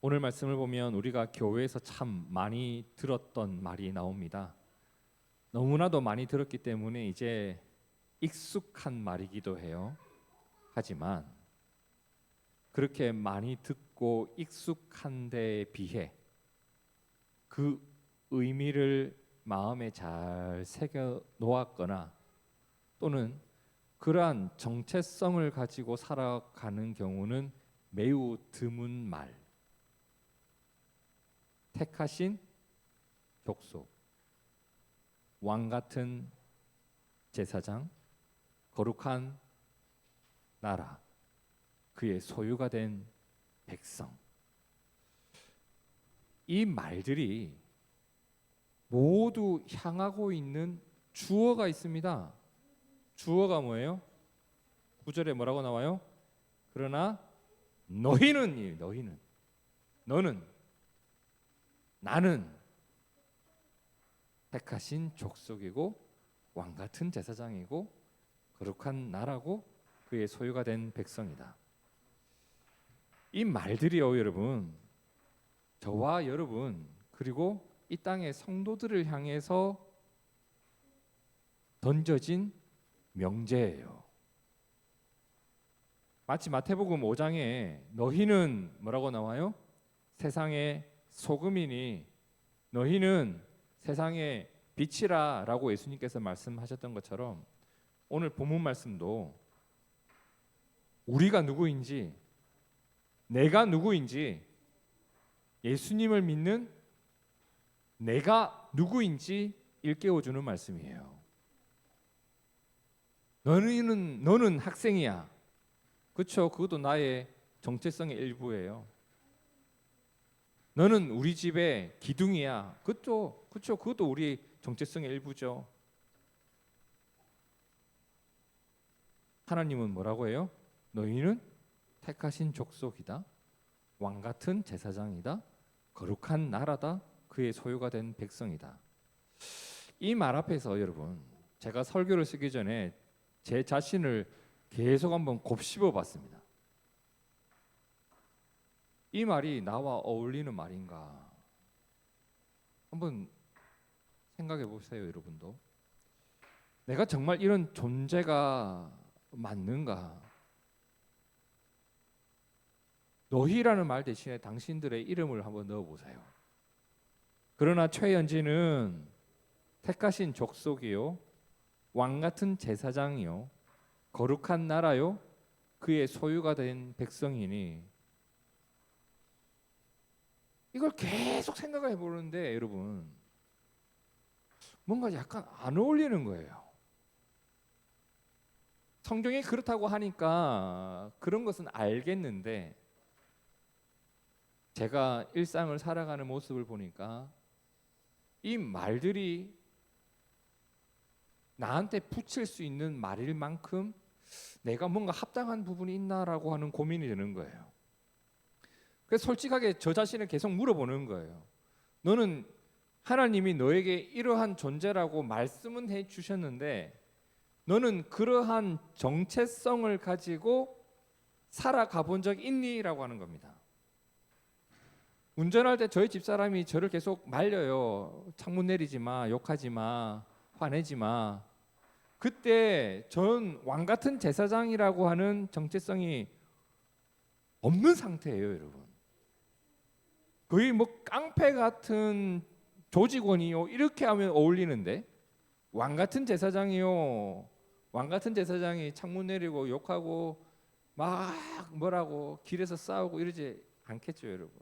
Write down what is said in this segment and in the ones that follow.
오늘 말씀을 보면 우리가 교회에서 참 많이 들었던 말이 나옵니다. 너무나도 많이 들었기 때문에 이제 익숙한 말이기도 해요. 하지만 그렇게 많이 듣고 익숙한 데에 비해 그 의미를 마음에 잘 새겨 놓았거나 또는 그러한 정체성을 가지고 살아가는 경우는 매우 드문 말. 택하신 족속, 왕 같은 제사장, 거룩한 나라, 그의 소유가 된 백성. 이 말들이 모두 향하고 있는 주어가 있습니다. 주어가 뭐예요? 9절에 뭐라고 나와요? 그러나 너희는, 너는, 나는 택하신 족속이고 왕 같은 제사장이고 거룩한 나라고 그의 소유가 된 백성이다. 이 말들이요, 여러분, 저와 여러분 그리고 이 땅의 성도들을 향해서 던져진 명제예요. 마치 마태복음 5장에 너희는 뭐라고 나와요? 세상의 소금이니 너희는 세상의 빛이라 라고 예수님께서 말씀하셨던 것처럼 오늘 본문 말씀도 우리가 누구인지, 내가 누구인지, 예수님을 믿는 내가 누구인지 일깨워주는 말씀이에요. 너는 학생이야. 그렇죠? 그것도 나의 정체성의 일부예요. 너는 우리 집의 기둥이야. 그것도 그렇죠? 그것도 우리 정체성의 일부죠. 하나님은 뭐라고 해요? 너희는 택하신 족속이다. 왕 같은 제사장이다. 거룩한 나라다. 그의 소유가 된 백성이다. 이 말 앞에서 여러분, 제가 설교를 쓰기 전에 제 자신을 계속 한번 곱씹어 봤습니다. 이 말이 나와 어울리는 말인가? 한번 생각해 보세요, 여러분도. 내가 정말 이런 존재가 맞는가? 너희라는 말 대신에 당신들의 이름을 한번 넣어 보세요. 그러나 최연지는 택하신 족속이요, 왕 같은 제사장이요, 거룩한 나라요, 그의 소유가 된 백성이니, 이걸 계속 생각해 보는데 여러분 뭔가 약간 안 어울리는 거예요. 성경이 그렇다고 하니까 그런 것은 알겠는데 제가 일상을 살아가는 모습을 보니까 이 말들이 나한테 붙일 수 있는 말일 만큼 내가 뭔가 합당한 부분이 있나라고 하는 고민이 드는 거예요. 그래서 솔직하게 저 자신을 계속 물어보는 거예요. 너는 하나님이 너에게 이러한 존재라고 말씀은 해 주셨는데 너는 그러한 정체성을 가지고 살아가 본 적 있니? 라고 하는 겁니다. 운전할 때 저희 집사람이 저를 계속 말려요. 창문 내리지 마, 욕하지 마, 화내지 마. 그때 전 왕 같은 제사장이라고 하는 정체성이 없는 상태예요, 여러분. 거의 뭐 깡패 같은 조직원이요 이렇게 하면 어울리는데 왕 같은 제사장이요, 왕 같은 제사장이 창문 내리고 욕하고 막 뭐라고 길에서 싸우고 이러지 않겠죠, 여러분.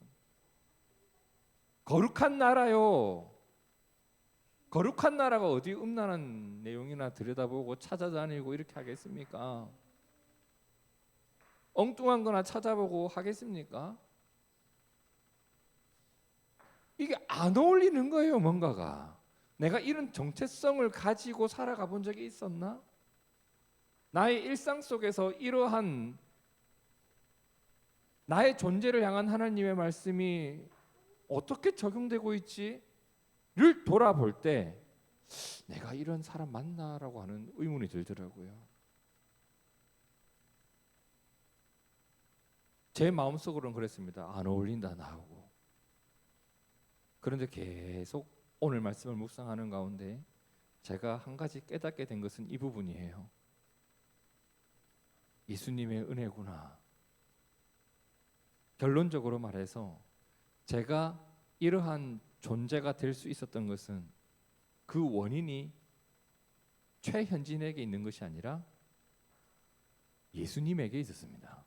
거룩한 나라요. 거룩한 나라가 어디 음란한 내용이나 들여다보고 찾아다니고 이렇게 하겠습니까? 엉뚱한 거나 찾아보고 하겠습니까? 이게 안 어울리는 거예요, 뭔가가. 내가 이런 정체성을 가지고 살아가 본 적이 있었나? 나의 일상 속에서 이러한 나의 존재를 향한 하나님의 말씀이 어떻게 적용되고 있지를 돌아볼 때 내가 이런 사람 맞나라고 하는 의문이 들더라고요. 제 마음속으로는 그랬습니다. 안 어울린다 나하고. 그런데 계속 오늘 말씀을 묵상하는 가운데 제가 한 가지 깨닫게 된 것은 이 부분이에요. 예수님의 은혜구나. 결론적으로 말해서 제가 이러한 존재가 될 수 있었던 것은 그 원인이 최현진에게 있는 것이 아니라 예수님에게 있었습니다.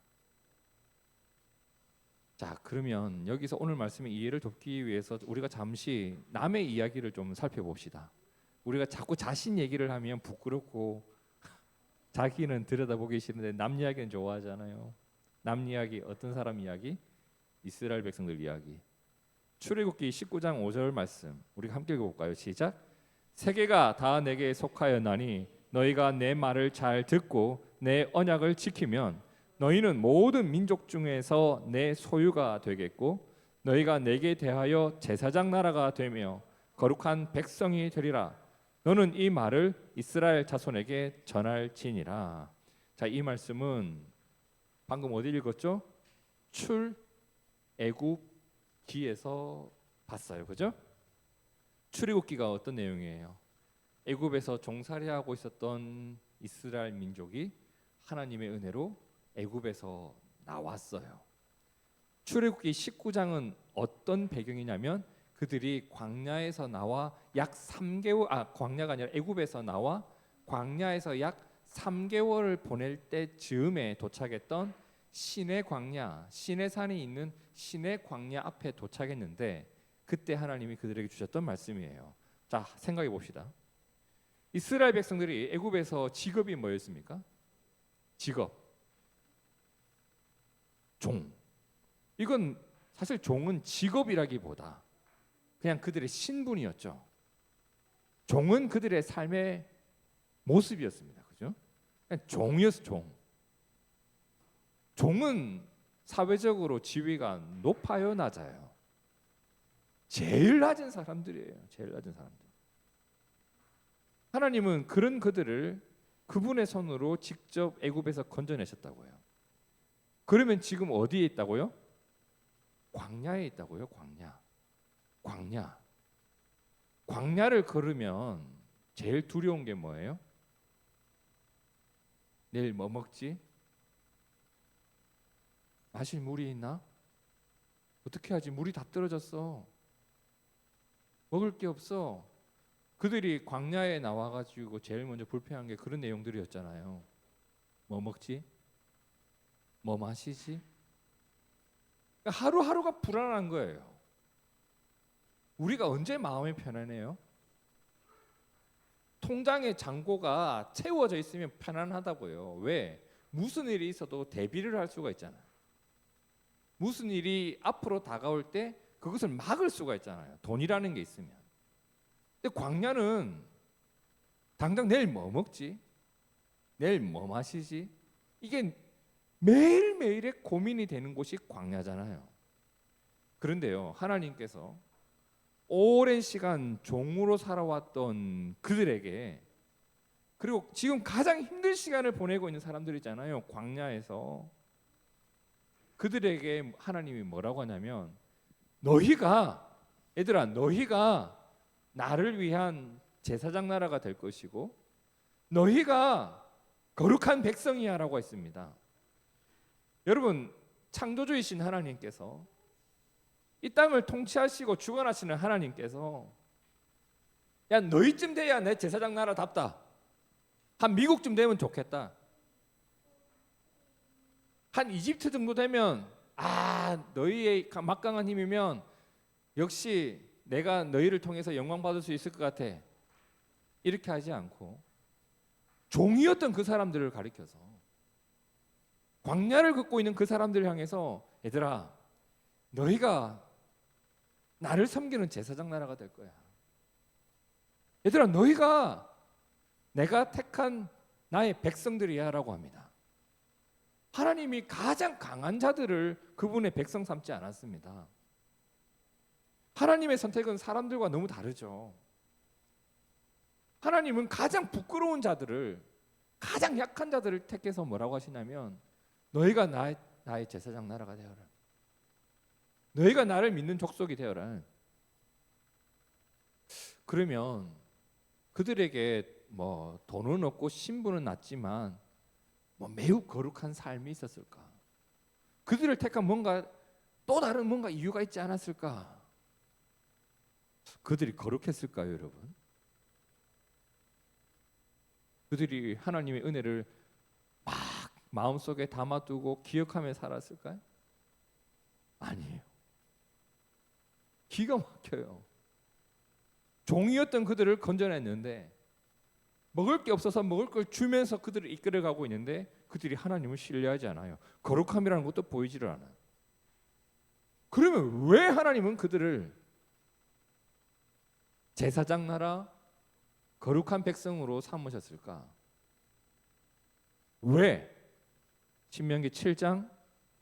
자, 그러면 여기서 오늘 말씀의 이해를 돕기 위해서 우리가 잠시 남의 이야기를 좀 살펴봅시다. 우리가 자꾸 자신 얘기를 하면 부끄럽고 자기는 들여다보기 싫은데 남 이야기는 좋아하잖아요. 남 이야기, 어떤 사람 이야기? 이스라엘 백성들 이야기. 출애굽기 19장 5절 말씀 우리가 함께 읽어볼까요? 시작. 세계가 다 내게 속하였나니 너희가 내 말을 잘 듣고 내 언약을 지키면 너희는 모든 민족 중에서 내 소유가 되겠고 너희가 내게 대하여 제사장 나라가 되며 거룩한 백성이 되리라. 너는 이 말을 이스라엘 자손에게 전할지니라. 자, 이 말씀은 방금 어디 읽었죠? 출애굽기에서 봤어요. 그죠? 출애굽기가 어떤 내용이에요? 애굽에서 종살이하고 있었던 이스라엘 민족이 하나님의 은혜로 애굽에서 나왔어요. 출애굽기 19장은 어떤 배경이냐면 그들이 광야에서 나와 약 3개월 광야가 아니라 애굽에서 나와 광야에서 약 3개월을 보낼 때 즈음에 도착했던 시내 광야, 시내산이 있는 시내 광야 앞에 도착했는데 그때 하나님이 그들에게 주셨던 말씀이에요. 자, 생각해 봅시다. 이스라엘 백성들이 애굽에서 직업이 뭐였습니까? 직업, 종. 이건 사실 종은 직업이라기보다 그냥 그들의 신분이었죠. 종은 그들의 삶의 모습이었습니다. 그죠? 그냥 종이었어, 종. 종은 사회적으로 지위가 높아요, 낮아요? 제일 낮은 사람들이에요. 제일 낮은 사람들. 하나님은 그런 그들을 그분의 손으로 직접 애굽에서 건져내셨다고요. 그러면 지금 어디에 있다고요? 광야에 있다고요. 광야를 걸으면 제일 두려운 게 뭐예요? 내일 뭐 먹지? 마실 물이 있나? 어떻게 하지? 물이 다 떨어졌어. 먹을 게 없어. 그들이 광야에 나와가지고 제일 먼저 불평한 게 그런 내용들이었잖아요. 뭐 먹지? 뭐 마시지? 그러니까 하루하루가 불안한 거예요. 우리가 언제 마음이 편안해요? 통장의 잔고가 채워져 있으면 편안하다고요. 왜? 무슨 일이 있어도 대비를 할 수가 있잖아요. 무슨 일이 앞으로 다가올 때 그것을 막을 수가 있잖아요. 돈이라는 게 있으면. 근데 광야는 당장 내일 뭐 먹지? 내일 뭐 마시지? 이게 매일매일의 고민이 되는 곳이 광야잖아요. 그런데요, 하나님께서 오랜 시간 종으로 살아왔던 그들에게, 그리고 지금 가장 힘든 시간을 보내고 있는 사람들 있잖아요, 광야에서. 그들에게 하나님이 뭐라고 하냐면, 얘들아, 너희가 나를 위한 제사장 나라가 될 것이고 너희가 거룩한 백성이야 라고 했습니다. 여러분, 창조주이신 하나님께서, 이 땅을 통치하시고 주관하시는 하나님께서, 야, 너희쯤 돼야 내 제사장 나라답다, 한 미국쯤 되면 좋겠다, 한 이집트 정도 되면 너희의 막강한 힘이면 역시 내가 너희를 통해서 영광 받을 수 있을 것 같아, 이렇게 하지 않고 종이었던 그 사람들을 가리켜서, 광야를 걷고 있는 그 사람들을 향해서, 얘들아, 너희가 나를 섬기는 제사장 나라가 될 거야. 얘들아, 너희가 내가 택한 나의 백성들이야 라고 합니다. 하나님이 가장 강한 자들을 그분의 백성 삼지 않았습니다. 하나님의 선택은 사람들과 너무 다르죠. 하나님은 가장 부끄러운 자들을, 가장 약한 자들을 택해서 뭐라고 하시냐면, 너희가 나의 제사장 나라가 되어라. 너희가 나를 믿는 족속이 되어라. 그러면 그들에게 뭐 돈은 없고 신분은 낮지만 뭐 매우 거룩한 삶이 있었을까? 그들을 택한 뭔가 또 다른 뭔가 이유가 있지 않았을까? 그들이 거룩했을까요, 여러분? 그들이 하나님의 은혜를 막 마음속에 담아두고 기억하며 살았을까요? 아니에요. 기가 막혀요. 종이었던 그들을 건져냈는데 먹을 게 없어서 먹을 걸 주면서 그들을 이끌어가고 있는데 그들이 하나님을 신뢰하지 않아요. 거룩함이라는 것도 보이지를 않아요. 그러면 왜 하나님은 그들을 제사장 나라 거룩한 백성으로 삼으셨을까? 왜? 신명기 7장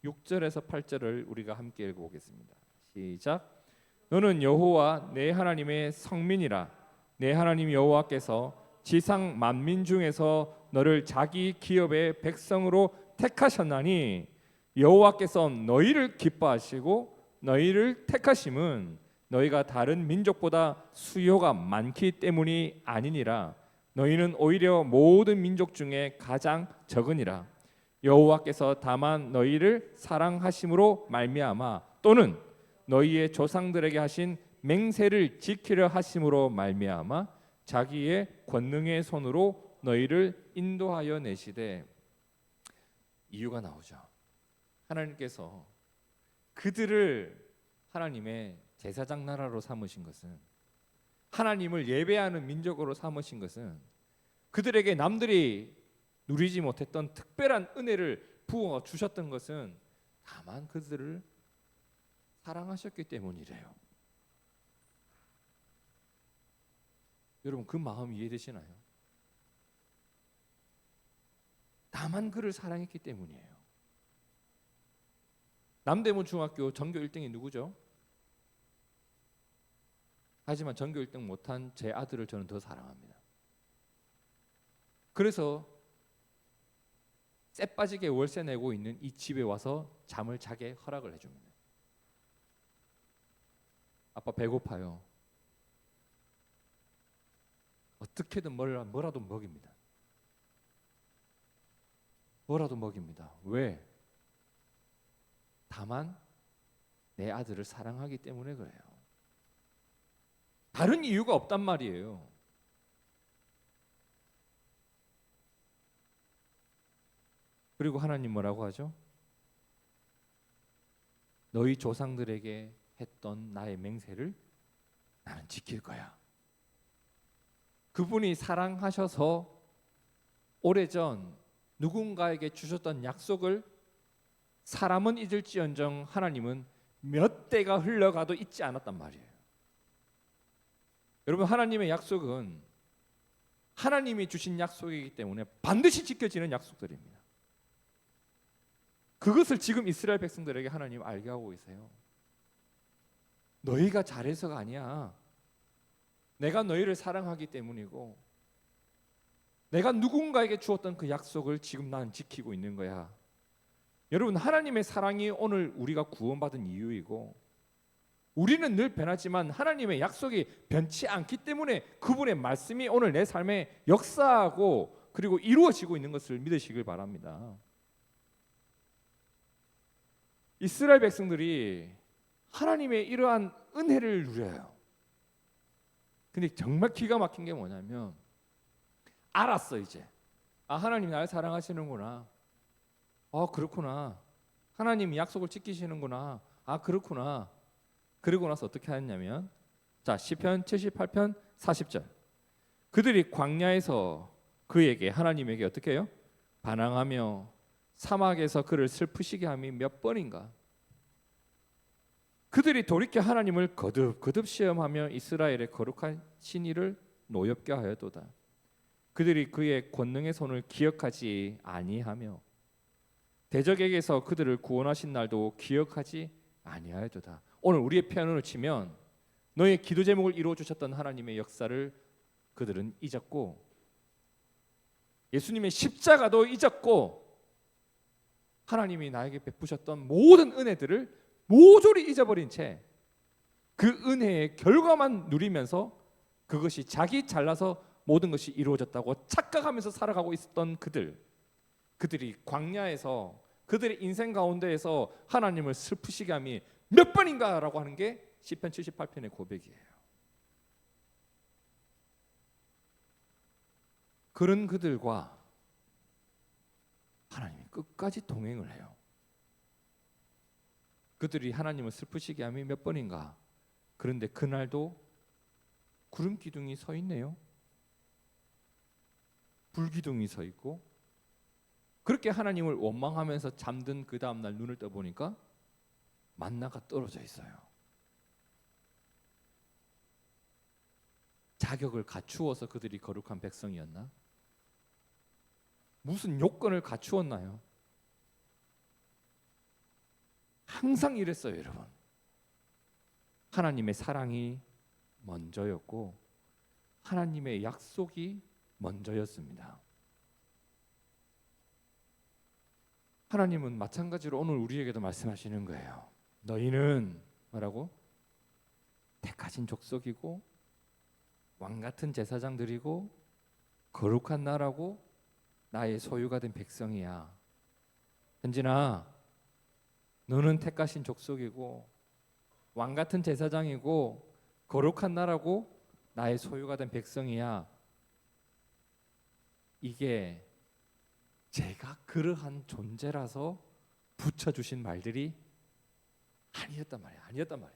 6절에서 8절을 우리가 함께 읽어보겠습니다. 시작. 너는 여호와 내 하나님의 성민이라. 내 하나님 여호와께서 지상 만민 중에서 너를 자기 기업의 백성으로 택하셨나니 여호와께서 너희를 기뻐하시고 너희를 택하심은 너희가 다른 민족보다 수요가 많기 때문이 아니니라. 너희는 오히려 모든 민족 중에 가장 적으니라. 여호와께서 다만 너희를 사랑하심으로 말미암아 또는 너희의 조상들에게 하신 맹세를 지키려 하심으로 말미암아 자기의 권능의 손으로 너희를 인도하여 내시되. 이유가 나오죠. 하나님께서 그들을 하나님의 제사장 나라로 삼으신 것은, 하나님을 예배하는 민족으로 삼으신 것은 그들에게 남들이 누리지 못했던 특별한 은혜를 부어 주셨던 것은 다만 그들을 사랑하셨기 때문이래요. 여러분 그 마음 이해되시나요? 다만 그를 사랑했기 때문이에요. 남대문 중학교 전교 1등이 누구죠? 하지만 전교 1등 못한 제 아들을 저는 더 사랑합니다. 그래서 쎄 빠지게 월세 내고 있는 이 집에 와서 잠을 자게 허락을 해줍니다. 아빠 배고파요. 어떻게든 뭐라도 먹입니다. 뭐라도 먹입니다. 왜? 다만 내 아들을 사랑하기 때문에 그래요. 다른 이유가 없단 말이에요. 그리고 하나님 뭐라고 하죠? 너희 조상들에게 했던 나의 맹세를 나는 지킬 거야. 그분이 사랑하셔서 오래전 누군가에게 주셨던 약속을 사람은 잊을지언정 하나님은 몇 대가 흘러가도 잊지 않았단 말이에요. 여러분 하나님의 약속은 하나님이 주신 약속이기 때문에 반드시 지켜지는 약속들입니다. 그것을 지금 이스라엘 백성들에게 하나님 알게 하고 계세요. 너희가 잘해서가 아니야. 내가 너희를 사랑하기 때문이고 내가 누군가에게 주었던 그 약속을 지금 나는 지키고 있는 거야. 여러분 하나님의 사랑이 오늘 우리가 구원받은 이유이고 우리는 늘 변하지만 하나님의 약속이 변치 않기 때문에 그분의 말씀이 오늘 내 삶에 역사하고 그리고 이루어지고 있는 것을 믿으시길 바랍니다. 이스라엘 백성들이 하나님의 이러한 은혜를 누려요. 근데 정말 기가 막힌 게 뭐냐면 알았어 이제. 아 하나님 나를 사랑하시는구나. 아 그렇구나. 하나님이 약속을 지키시는구나. 아 그렇구나. 그러고 나서 어떻게 하냐면 자 시편 78편 40절 그들이 광야에서 그에게 하나님에게 어떻게 해요? 반항하며 사막에서 그를 슬프시게 함이 몇 번인가. 그들이 돌이켜 하나님을 거듭 시험하며 이스라엘의 거룩한 신의를 노엽게 하여도다. 그들이 그의 권능의 손을 기억하지 아니하며 대적에게서 그들을 구원하신 날도 기억하지 아니하여도다. 오늘 우리의 표현으로 치면 너의 기도 제목을 이루어 주셨던 하나님의 역사를 그들은 잊었고 예수님의 십자가도 잊었고 하나님이 나에게 베푸셨던 모든 은혜들을 모조리 잊어버린 채 그 은혜의 결과만 누리면서 그것이 자기 잘나서 모든 것이 이루어졌다고 착각하면서 살아가고 있었던 그들이 광야에서 그들의 인생 가운데에서 하나님을 슬프시게 함이 몇 번인가라고 하는 게 시편 78편의 고백이에요. 그런 그들과 하나님이 끝까지 동행을 해요. 그들이 하나님을 슬프시게 함이 몇 번인가. 그런데 그날도 구름 기둥이 서 있네요. 불 기둥이 서 있고, 그렇게 하나님을 원망하면서 잠든 그 다음날 눈을 떠보니까 만나가 떨어져 있어요. 자격을 갖추어서 그들이 거룩한 백성이었나? 무슨 요건을 갖추었나요? 항상 이랬어요, 여러분. 하나님의 사랑이 먼저였고 하나님의 약속이 먼저였습니다. 하나님은 마찬가지로 오늘 우리에게도 말씀하시는 거예요. 너희는 뭐라고? 택하신 족속이고 왕같은 제사장들이고 거룩한 나라고 나의 소유가 된 백성이야. 현진아, 너는 택하신 족속이고 왕같은 제사장이고 거룩한 나라고 나의 소유가 된 백성이야. 이게 제가 그러한 존재라서 붙여주신 말들이 아니었단 말이에요.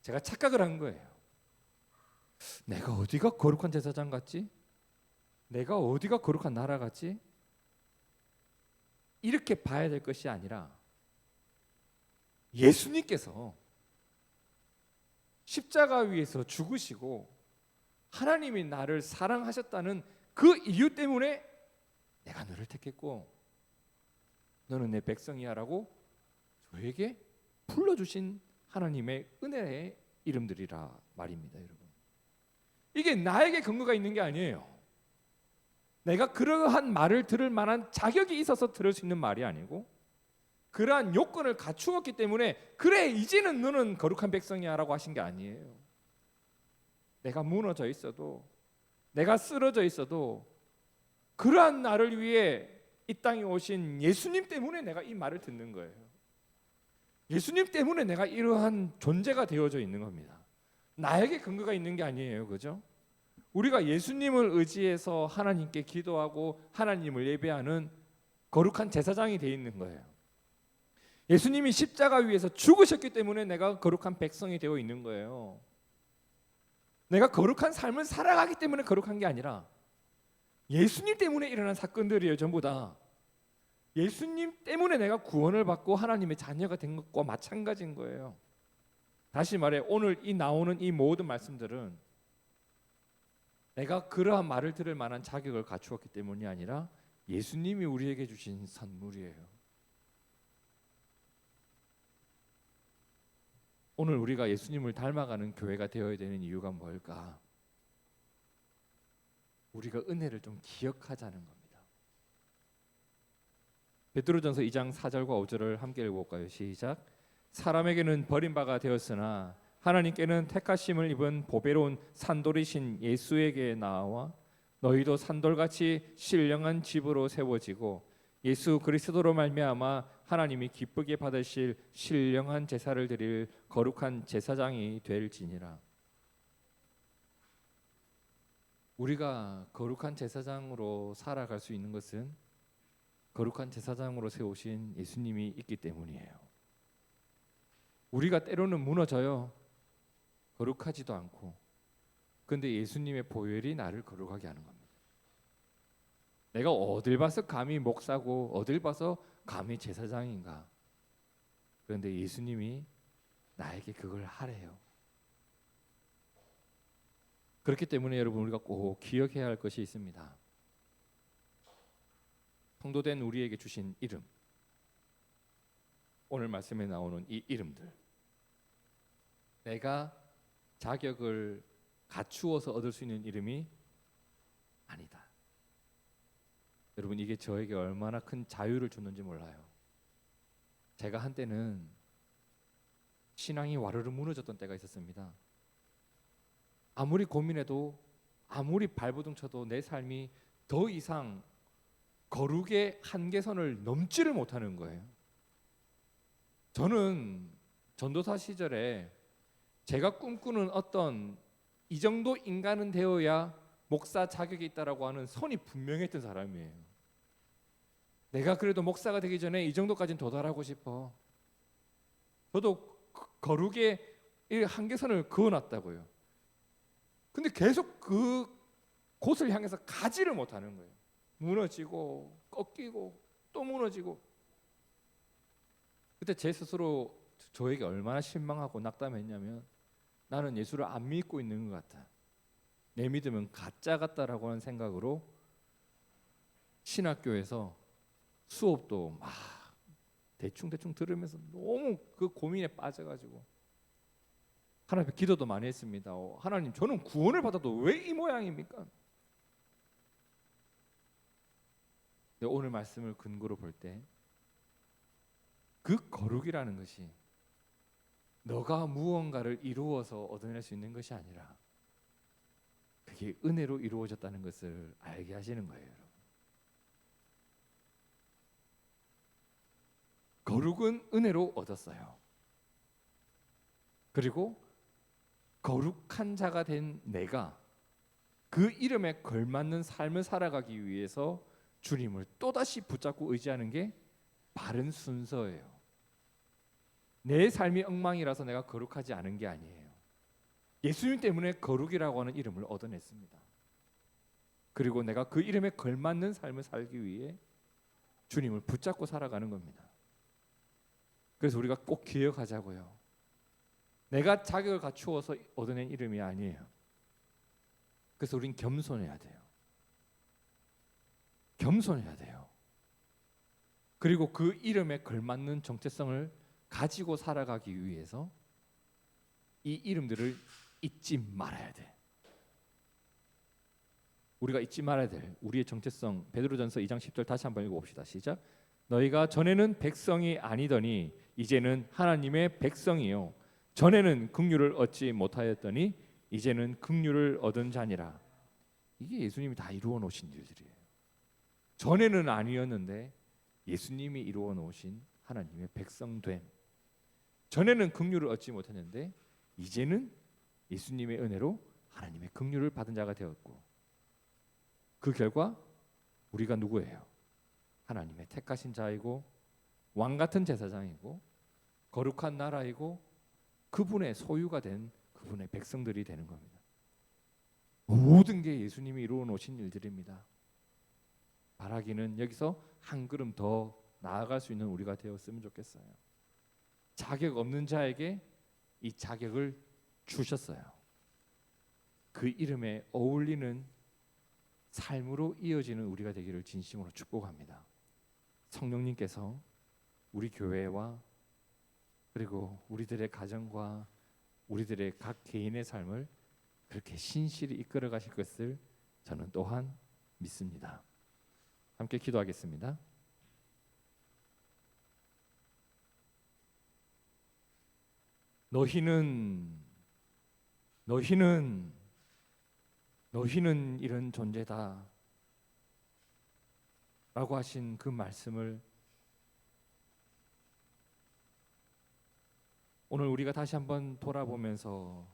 제가 착각을 한 거예요. 내가 어디가 거룩한 제사장 같지? 내가 어디가 거룩한 나라 같지? 이렇게 봐야 될 것이 아니라 예수님께서 십자가 위에서 죽으시고 하나님이 나를 사랑하셨다는 그 이유 때문에 내가 너를 택했고 너는 내 백성이야 라고 저에게 불러주신 하나님의 은혜의 이름들이라 말입니다. 여러분, 이게 나에게 근거가 있는 게 아니에요. 내가 그러한 말을 들을 만한 자격이 있어서 들을 수 있는 말이 아니고 그러한 요건을 갖추었기 때문에 그래 이제는 너는 거룩한 백성이야 라고 하신 게 아니에요. 내가 무너져 있어도 내가 쓰러져 있어도 그러한 나를 위해 이 땅에 오신 예수님 때문에 내가 이 말을 듣는 거예요. 예수님 때문에 내가 이러한 존재가 되어져 있는 겁니다. 나에게 근거가 있는 게 아니에요. 그죠? 우리가 예수님을 의지해서 하나님께 기도하고 하나님을 예배하는 거룩한 제사장이 되어 있는 거예요. 예수님이 십자가 위에서 죽으셨기 때문에 내가 거룩한 백성이 되어 있는 거예요. 내가 거룩한 삶을 살아가기 때문에 거룩한 게 아니라 예수님 때문에 일어난 사건들이에요. 전부 다 예수님 때문에 내가 구원을 받고 하나님의 자녀가 된 것과 마찬가지인 거예요. 다시 말해 오늘 이 나오는 이 모든 말씀들은 내가 그러한 말을 들을 만한 자격을 갖추었기 때문이 아니라 예수님이 우리에게 주신 선물이에요. 오늘 우리가 예수님을 닮아가는 교회가 되어야 되는 이유가 뭘까? 우리가 은혜를 좀 기억하자는 겁니다. 베드로전서 2장 4절과 5절을 함께 읽어볼까요? 시작. 사람에게는 버림바가 되었으나 하나님께는 택하심을 입은 보배로운 산돌이신 예수에게 나와 너희도 산돌같이 신령한 집으로 세워지고 예수 그리스도로 말미암아 하나님이 기쁘게 받으실 신령한 제사를 드릴 거룩한 제사장이 될지니라. 우리가 거룩한 제사장으로 살아갈 수 있는 것은 거룩한 제사장으로 세우신 예수님이 있기 때문이에요. 우리가 때로는 무너져요. 거룩하지도 않고. 그런데 예수님의 보혈이 나를 거룩하게 하는 겁니다. 내가 어딜 봐서 감히 목사고 어딜 봐서 감히 제사장인가. 그런데 예수님이 나에게 그걸 하래요. 그렇기 때문에 여러분 우리가 꼭 기억해야 할 것이 있습니다. 성도된 우리에게 주신 이름, 오늘 말씀에 나오는 이 이름들, 내가 자격을 갖추어서 얻을 수 있는 이름이 아니다. 여러분, 이게 저에게 얼마나 큰 자유를 줬는지 몰라요. 제가 한때는 신앙이 와르르 무너졌던 때가 있었습니다. 아무리 고민해도, 아무리 발버둥 쳐도 내 삶이 더 이상 거룩의 한계선을 넘지를 못하는 거예요. 저는 전도사 시절에 제가 꿈꾸는 어떤 이 정도 인간은 되어야 목사 자격이 있다라고 하는 선이 분명했던 사람이에요. 내가 그래도 목사가 되기 전에 이 정도까지는 도달하고 싶어. 저도 거룩의 이 한계선을 그어놨다고요. 근데 계속 그 곳을 향해서 가지를 못하는 거예요. 무너지고 꺾이고 또 무너지고. 그때 제 스스로 저에게 얼마나 실망하고 낙담했냐면, 나는 예수를 안 믿고 있는 것 같다. 내 믿음은 가짜 같다라고 하는 생각으로 신학교에서 수업도 막 대충 들으면서 너무 그 고민에 빠져가지고 하나님 앞에 기도도 많이 했습니다. 하나님, 저는 구원을 받아도 왜 이 모양입니까? 오늘 말씀을 근거로 볼 때 그 거룩이라는 것이 너가 무언가를 이루어서 얻어낼 수 있는 것이 아니라 그게 은혜로 이루어졌다는 것을 알게 하시는 거예요, 여러분. 거룩은 은혜로 얻었어요. 그리고 거룩한 자가 된 내가 그 이름에 걸맞는 삶을 살아가기 위해서 주님을 또다시 붙잡고 의지하는 게 바른 순서예요. 내 삶이 엉망이라서 내가 거룩하지 않은 게 아니에요. 예수님 때문에 거룩이라고 하는 이름을 얻어냈습니다. 그리고 내가 그 이름에 걸맞는 삶을 살기 위해 주님을 붙잡고 살아가는 겁니다. 그래서 우리가 꼭 기억하자고요. 내가 자격을 갖추어서 얻어낸 이름이 아니에요. 그래서 우린 겸손해야 돼요. 겸손해야 돼요. 그리고 그 이름에 걸맞는 정체성을 가지고 살아가기 위해서 이 이름들을 잊지 말아야 돼. 우리가 잊지 말아야 될 우리의 정체성, 베드로전서 2장 10절 다시 한번 읽어봅시다. 시작. 너희가 전에는 백성이 아니더니 이제는 하나님의 백성이요 전에는 긍휼을 얻지 못하였더니 이제는 긍휼을 얻은 자니라. 이게 예수님이 다 이루어 놓으신 일들이에요. 전에는 아니었는데 예수님이 이루어 놓으신 하나님의 백성됨. 전에는 긍휼을 얻지 못했는데 이제는 예수님의 은혜로 하나님의 긍휼을 받은 자가 되었고, 그 결과 우리가 누구예요? 하나님의 택하신 자이고 왕 같은 제사장이고 거룩한 나라이고 그분의 소유가 된 그분의 백성들이 되는 겁니다. 모든 게 예수님이 이루어 놓으신 일들입니다. 바라기는 여기서 한 걸음 더 나아갈 수 있는 우리가 되었으면 좋겠어요. 자격 없는 자에게 이 자격을 주셨어요. 그 이름에 어울리는 삶으로 이어지는 우리가 되기를 진심으로 축복합니다. 성령님께서 우리 교회와 그리고 우리들의 가정과 우리들의 각 개인의 삶을 그렇게 신실히 이끌어 가실 것을 저는 또한 믿습니다. 함께 기도하겠습니다. 너희는 이런 존재다 라고 하신 그 말씀을 오늘 우리가 다시 한번 돌아보면서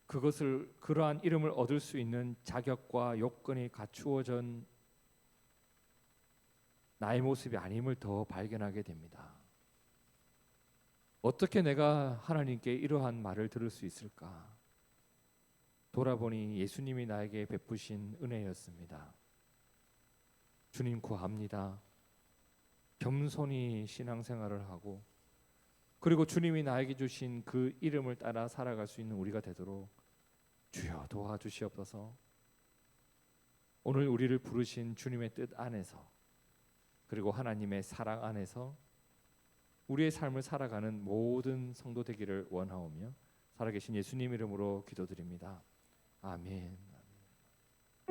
그러한 이름을 얻을 수 있는 자격과 요건이 갖추어진 나의 모습이 아님을 더 발견하게 됩니다. 어떻게 내가 하나님께 이러한 말을 들을 수 있을까? 돌아보니 예수님이 나에게 베푸신 은혜였습니다. 주님 구합니다. 겸손히 신앙생활을 하고 그리고 주님이 나에게 주신 그 이름을 따라 살아갈 수 있는 우리가 되도록 주여 도와주시옵소서. 오늘 우리를 부르신 주님의 뜻 안에서 그리고 하나님의 사랑 안에서 우리의 삶을 살아가는 모든 성도 되기를 원하오며 살아계신 예수님 이름으로 기도드립니다. 아멘.